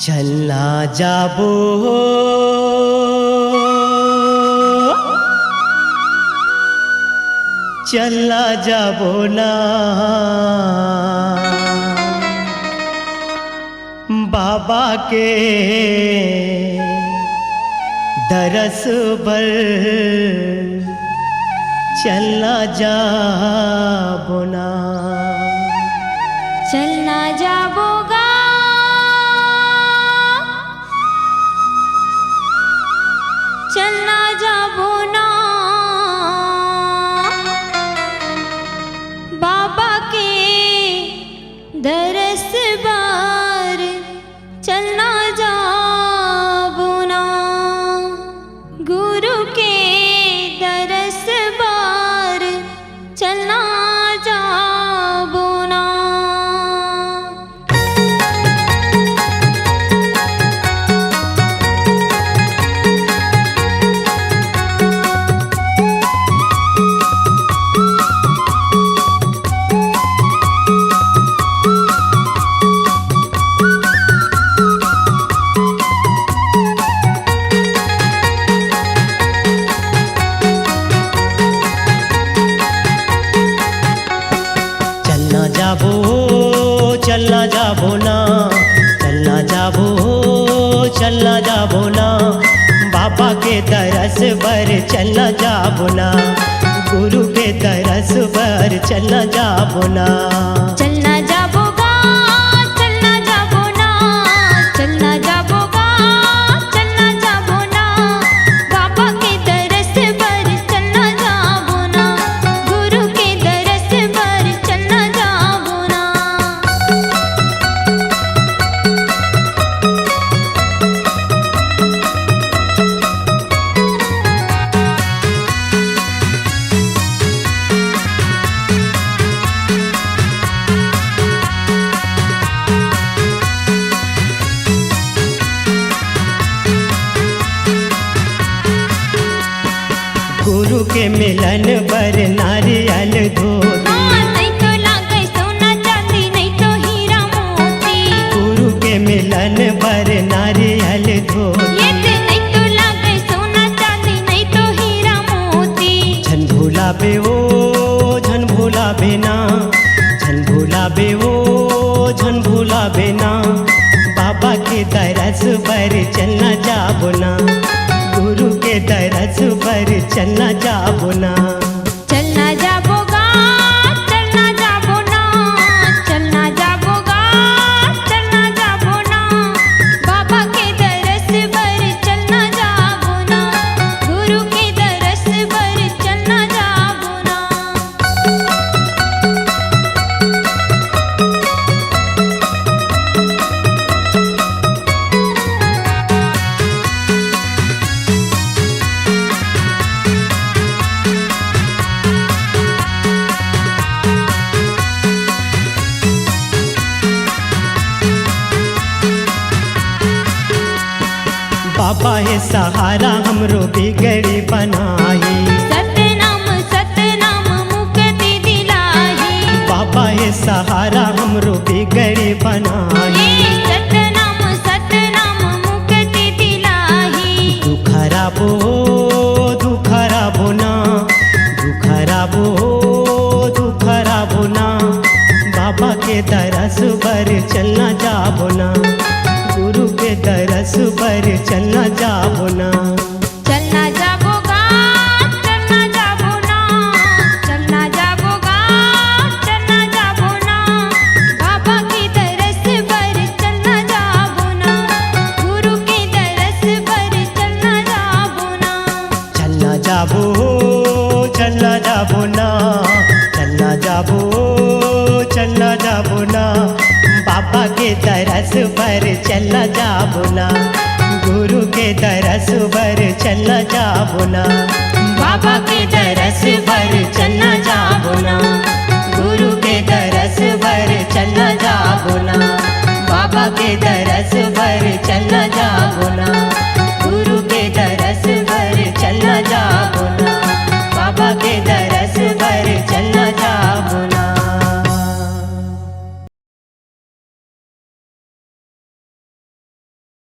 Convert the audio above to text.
चलना जाबो चलना जाबो ना बाबा के दरस बर चलना जाबो ना चलना जाबोगा चलना जाबो ना बाबा के दरस बार चलना जाबो ना गुरु के दरस बार चलना जाबो ना। चलना जाबो ना चलना जाबो चलना जाबो ना बाबा के दरस पर चलना जाबो ना गुरु के दरस पर चलना जाबो ना चलना जाबोगा चलना जाबो ना चलना जाबोगा चलना जाबो ना बाबा के दरस पर चलना जाबो ना गुरु के दरस पर चलना जाबो ना। गुरु के मिलन पर नारियल धोती नहीं तो लागे सोना चांदी नहीं तो हीरा मोती गुरु के मिलन पर नारियल धोती ये नहीं तो लागे सोना चांदी नहीं तो हीरा मोती झन भूला बे ओ झन भूला बेना झन भूला बे ओ झन भूला बेना बाबा के दरस पर चलना जाबो ना गुरु के दरस पर चलना जाबो ना चलना जाबोगा चलना जाबो ना चलना जाबोगा चलना जाबो ना बाबा के दरस पर चलना जाबो ना गुरु के दरस पर चलना जाबो ना। बाबा है सहारा हमरो बिगड़ी बनाई सतनाम मुक्ति दिलाई बाबा है सहारा हमरो बिगड़ी बनाई सतनाम मुक्ति दिलाई दुखराबो दुखराबो ना दुखराबो दुखराबो ना बाबा के दरस पर चलना जाबो ना गुरु के दरस पर चलना जाबो ना चलना जाबोगा चलना जाबो ना चलना जाबोगा चलना जाबो ना बाबा के दरस पर चलना जाबो ना गुरु के दरस पर चलना जाबो ना। चलना जाबो चलना जाबो ना चलना जाबो चलना जाबो ना बाबा के दरस पर चलना जाबो ना गुरु के दरस पर चलना जाबो ना बाबा के दरस पर चलना जाबो ना गुरु के दरस पर चलना जाबो ना बाबा के दरस